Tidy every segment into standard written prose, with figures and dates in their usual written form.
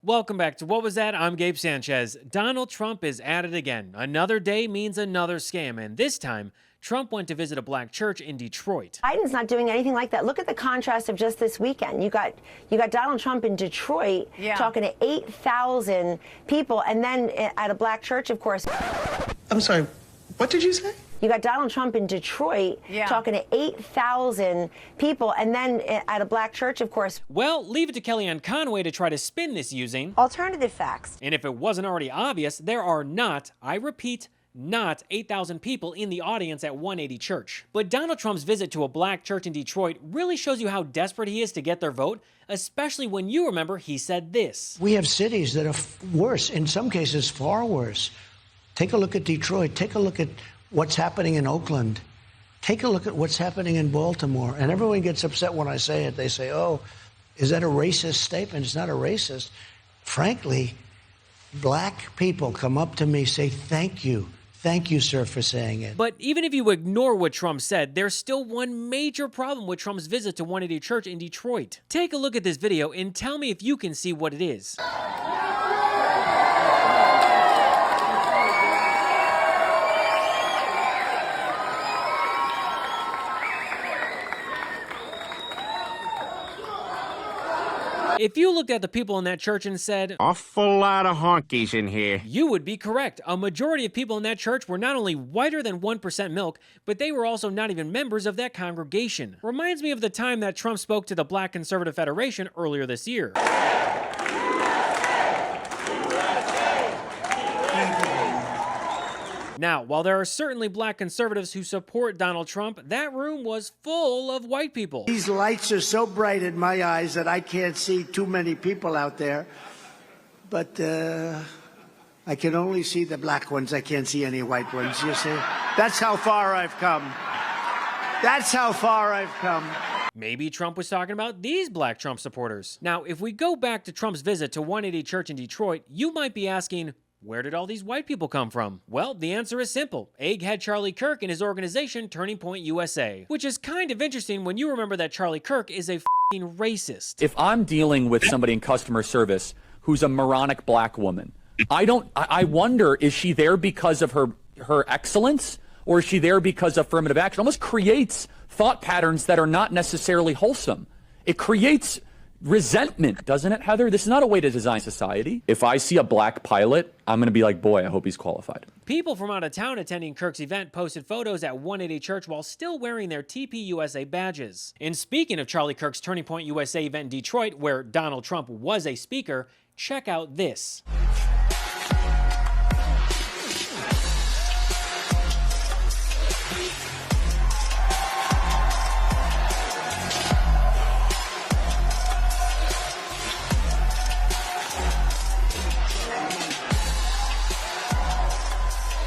Welcome back to What Was That? I'm Gabe Sanchez. Donald Trump is at it again. Another day means another scam, and this time, Trump went to visit a black church in Detroit. Biden's not doing anything like that. Look at the contrast of just this weekend. You got Donald Trump in Detroit talking to 8,000 people, and then at a black church, of course. I'm sorry, what did you say? You got Donald Trump in Detroit talking to 8,000 people, and then at a black church, of course. Well, leave it to Kellyanne Conway to try to spin this using alternative facts. And if it wasn't already obvious, there are not, I repeat, not 8,000 people in the audience at 180 Church. But Donald Trump's visit to a black church in Detroit really shows you how desperate he is to get their vote, especially when you remember he said this. We have cities that are worse, in some cases far worse. Take a look at Detroit. Take a look at what's happening in Oakland. Take a look at what's happening in Baltimore. And everyone gets upset when I say it. They say, oh, is that a racist statement? It's not a racist. Frankly, black people come up to me, say, thank you. Thank you, sir, for saying it. But even if you ignore what Trump said, there's still one major problem with Trump's visit to 180 Church in Detroit. Take a look at this video and tell me if you can see what it is. If you looked at the people in that church and said, awful lot of honkies in here, you would be correct. A majority of people in that church were not only whiter than 1% milk, but they were also not even members of that congregation. Reminds me of the time that Trump spoke to the Black Conservative Federation earlier this year. Now, while there are certainly black conservatives who support Donald Trump, that room was full of white people. These lights are so bright in my eyes that I can't see too many people out there. But I can only see the black ones. I can't see any white ones, you see? That's how far I've come. That's how far I've come. Maybe Trump was talking about these black Trump supporters. Now, if we go back to Trump's visit to 180 Church in Detroit, you might be asking, where did all these white people come from? Well, the answer is simple. Egghead Charlie Kirk and his organization, Turning Point USA. Which is kind of interesting when you remember that Charlie Kirk is a f***ing racist. If I'm dealing with somebody in customer service who's a moronic black woman, I wonder, is she there because of her excellence, or is she there because of affirmative action? It almost creates thought patterns that are not necessarily wholesome. It creates resentment, doesn't it, Heather? This is not a way to design society. If I see a black pilot, I'm going to be like, boy, I hope he's qualified. People from out of town attending Kirk's event posted photos at 180 Church while still wearing their TPUSA badges. And speaking of Charlie Kirk's Turning Point USA event in Detroit, where Donald Trump was a speaker, check out this.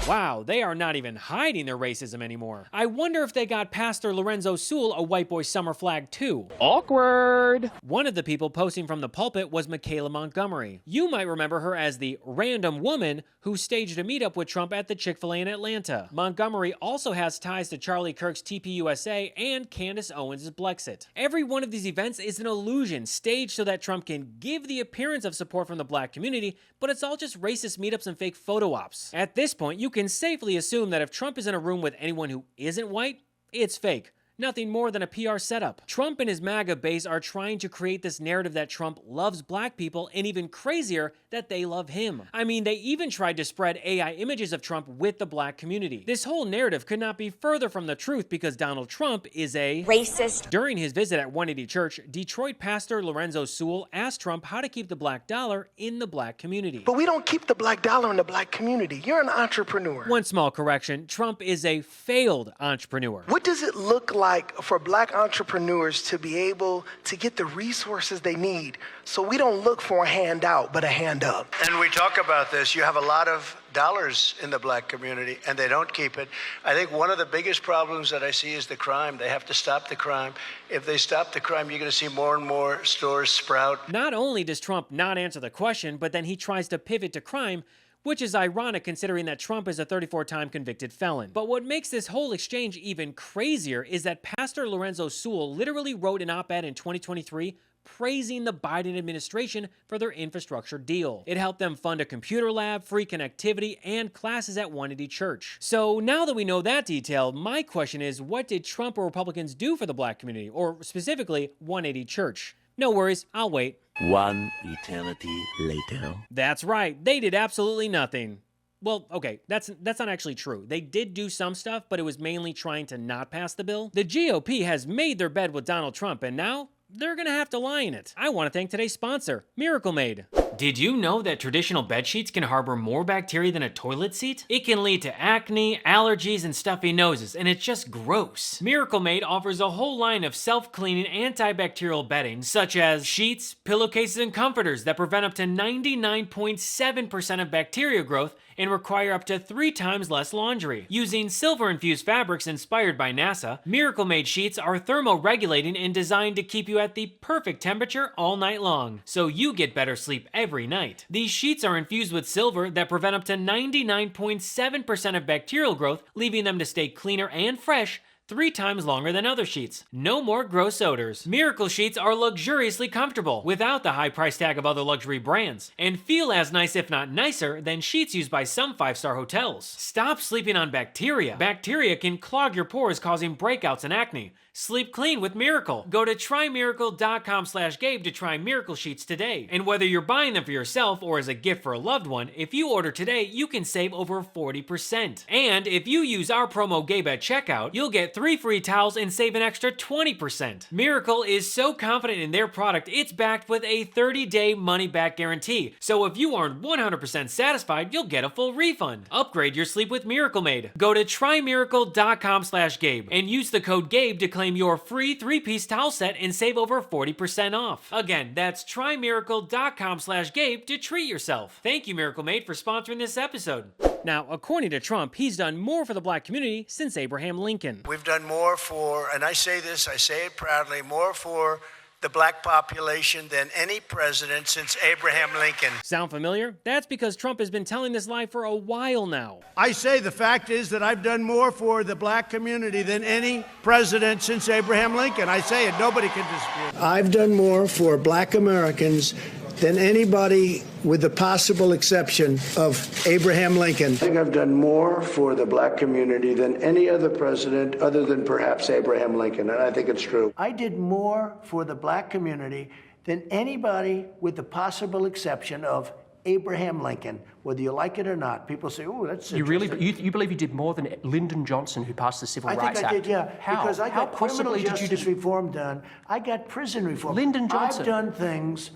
Wow, they are not even hiding their racism anymore. I wonder if they got Pastor Lorenzo Sewell a white boy summer flag too. Awkward. One of the people posting from the pulpit was Michaela Montgomery. You might remember her as the random woman who staged a meetup with Trump at the Chick-fil-A in Atlanta. Montgomery also has ties to Charlie Kirk's TPUSA and Candace Owens' Blexit. Every one of these events is an illusion staged so that Trump can give the appearance of support from the black community, but it's all just racist meetups and fake photo ops. At this point, you can safely assume that if Trump is in a room with anyone who isn't white, it's fake. Nothing more than a PR setup. Trump and his MAGA base are trying to create this narrative that Trump loves black people, and even crazier, that they love him. I mean, they even tried to spread AI images of Trump with the black community. This whole narrative could not be further from the truth because Donald Trump is a racist. During his visit at 180 Church, Detroit pastor Lorenzo Sewell asked Trump how to keep the black dollar in the black community. But we don't keep the black dollar in the black community. You're an entrepreneur. One small correction, Trump is a failed entrepreneur. What does it look like for black entrepreneurs to be able to get the resources they need so we don't look for a handout, but a hand up? And we talk about this. You have a lot of dollars in the black community, and they don't keep it. I think one of the biggest problems that I see is the crime. They have to stop the crime. If they stop the crime, you're going to see more and more stores sprout. Not only does Trump not answer the question, but then he tries to pivot to crime, which is ironic considering that Trump is a 34-time convicted felon. But what makes this whole exchange even crazier is that Pastor Lorenzo Sewell literally wrote an op-ed in 2023 praising the Biden administration for their infrastructure deal. It helped them fund a computer lab, free connectivity, and classes at 180 Church. So now that we know that detail, my question is, what did Trump or Republicans do for the black community, or specifically 180 Church? No worries, I'll wait. One eternity later. That's right, they did absolutely nothing. Well, okay, that's not actually true. They did do some stuff, but it was mainly trying to not pass the bill. The GOP has made their bed with Donald Trump, and now they're gonna have to lie in it. I want to thank today's sponsor, Miracle Made. Did you know that traditional bed sheets can harbor more bacteria than a toilet seat? It can lead to acne, allergies, and stuffy noses, and it's just gross. Miracle Made offers a whole line of self-cleaning antibacterial bedding, such as sheets, pillowcases, and comforters that prevent up to 99.7% of bacteria growth and require up to 3 times less laundry. Using silver-infused fabrics inspired by NASA, Miracle Made sheets are thermoregulating and designed to keep you at the perfect temperature all night long, so you get better sleep every night. These sheets are infused with silver that prevent up to 99.7% of bacterial growth, leaving them to stay cleaner and fresh 3 times longer than other sheets. No more gross odors. Miracle sheets are luxuriously comfortable without the high price tag of other luxury brands, and feel as nice if not nicer than sheets used by some 5-star hotels. Stop sleeping on bacteria. Bacteria can clog your pores, causing breakouts and acne. Sleep clean with Miracle. Go to trymiracle.com/Gabe to try Miracle Sheets today. And whether you're buying them for yourself or as a gift for a loved one, if you order today, you can save over 40%. And if you use our promo Gabe at checkout, you'll get 3 free towels and save an extra 20%. Miracle is so confident in their product, it's backed with a 30-day money-back guarantee. So if you aren't 100% satisfied, you'll get a full refund. Upgrade your sleep with Miracle Made. Go to trymiracle.com/Gabe and use the code Gabe to claim your free 3-piece towel set and save over 40% off. Again, that's trymiracle.com/Gabe to treat yourself. Thank you, Miracle Made, for sponsoring this episode. Now, according to Trump, he's done more for the black community since Abraham Lincoln. We've done more for, and I say this, I say it proudly, more for the black population than any president since Abraham Lincoln. Sound familiar? That's because Trump has been telling this lie for a while now. I say the fact is that I've done more for the black community than any president since Abraham Lincoln. I say it, nobody can dispute it. I've done more for black Americans than anybody with the possible exception of Abraham Lincoln. I think I've done more for the black community than any other president other than perhaps Abraham Lincoln, and I think it's true. I did more for the black community than anybody with the possible exception of Abraham Lincoln, whether you like it or not. People say, "Oh, that's interesting." You believe you did more than Lyndon Johnson, who passed the Civil Rights Act? I think I did, yeah. How? Because I got criminal possibly justice reform done. I got prison reform. Lyndon Johnson. I've done things.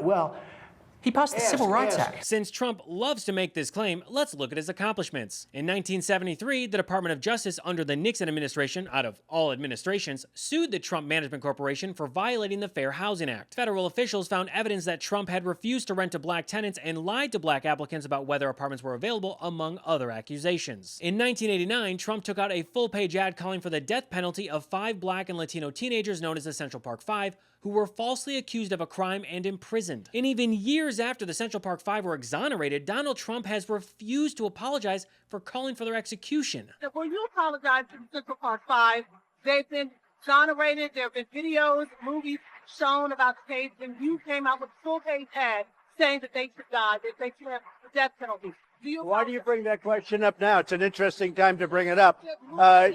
Well, he passed the Civil Rights Act. Since Trump loves to make this claim, let's look at his accomplishments. In 1973, the Department of Justice under the Nixon administration, out of all administrations, sued the Trump Management Corporation for violating the Fair Housing Act. Federal officials found evidence that Trump had refused to rent to black tenants and lied to black applicants about whether apartments were available, among other accusations. In 1989, Trump took out a full-page ad calling for the death penalty of 5 black and Latino teenagers known as the Central Park Five, who were falsely accused of a crime and imprisoned. And even years after the Central Park Five were exonerated, Donald Trump has refused to apologize for calling for their execution. Will you apologize to the Central Park Five? They've been exonerated. There have been videos, movies shown about the case, and you came out with a full-page ad saying that they should die, that they should have the death penalty. Why do you bring that question up now? It's an interesting time to bring it up.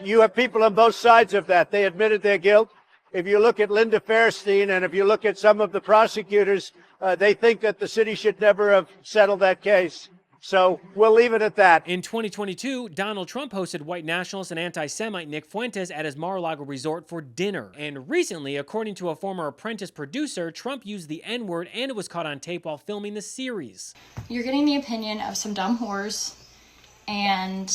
You have people on both sides of that. They admitted their guilt. If you look at Linda Fairstein and if you look at some of the prosecutors, they think that the city should never have settled that case. So we'll leave it at that. In 2022, Donald Trump hosted white nationalist and anti-Semite Nick Fuentes at his Mar-a-Lago resort for dinner. And recently, according to a former Apprentice producer, Trump used the N-word and it was caught on tape while filming the series. You're getting the opinion of some dumb whores and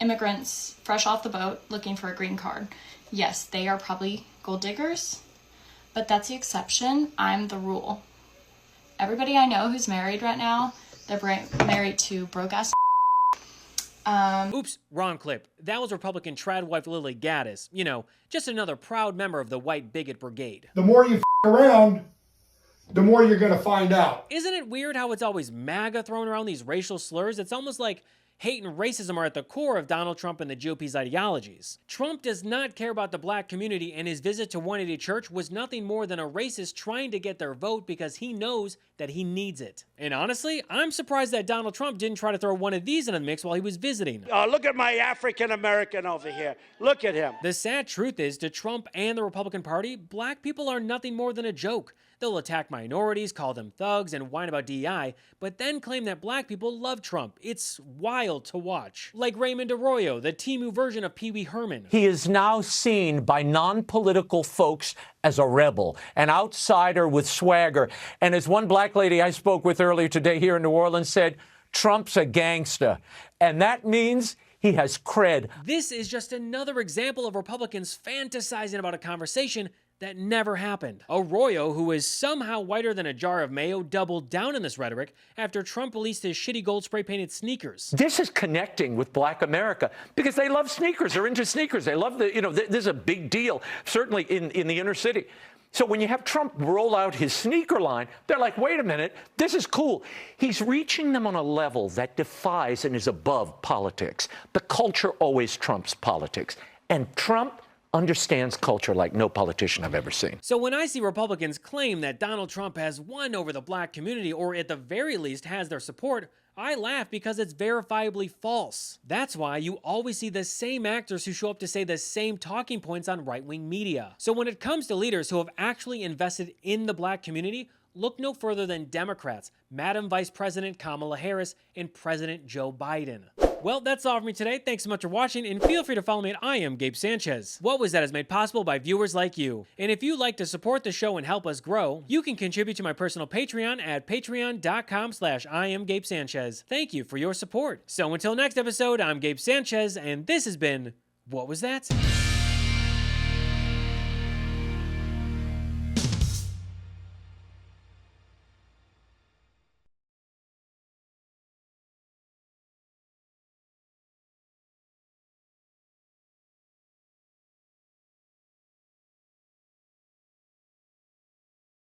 immigrants fresh off the boat looking for a green card. Yes, they are probably gold diggers, but that's the exception. I'm the rule. Everybody I know who's married right now, they're married to broke-ass. Oops, wrong clip. That was Republican trad wife Lily Gaddis. You know, just another proud member of the white bigot brigade. The more you around, the more you're going to find out. Isn't it weird how it's always MAGA throwing around these racial slurs? It's almost like hate and racism are at the core of Donald Trump and the GOP's ideologies. Trump does not care about the black community, and his visit to 180 Church was nothing more than a racist trying to get their vote because he knows that he needs it. And honestly, I'm surprised that Donald Trump didn't try to throw one of these in the mix while he was visiting. Look at my African American over here. Look at him. The sad truth is, to Trump and the Republican Party, black people are nothing more than a joke. They'll attack minorities, call them thugs, and whine about DEI, but then claim that black people love Trump. It's wild to watch. Like Raymond Arroyo, the Timu version of Pee Wee Herman. He is now seen by non-political folks as a rebel, an outsider with swagger. And as one black lady I spoke with earlier today here in New Orleans said, Trump's a gangster. And that means he has cred. This is just another example of Republicans fantasizing about a conversation that never happened. Arroyo, who is somehow whiter than a jar of mayo, doubled down in this rhetoric after Trump released his shitty gold spray-painted sneakers. This is connecting with black America because they love sneakers. They're into sneakers. They love this is a big deal, certainly in the inner city. So when you have Trump roll out his sneaker line, they're like, wait a minute, this is cool. He's reaching them on a level that defies and is above politics. The culture always trumps politics. And Trump understands culture like no politician I've ever seen. So when I see Republicans claim that Donald Trump has won over the black community, or at the very least has their support, I laugh because it's verifiably false. That's why you always see the same actors who show up to say the same talking points on right-wing media. So when it comes to leaders who have actually invested in the black community, look no further than Democrats, Madam Vice President Kamala Harris, and President Joe Biden. Well, that's all for me today. Thanks so much for watching, and feel free to follow me at I Am Gabe Sanchez. What Was That is made possible by viewers like you. And if you'd like to support the show and help us grow, you can contribute to my personal Patreon at patreon.com/IamGabeSanchez. Thank you for your support. So until next episode, I'm Gabe Sanchez, and this has been What Was That?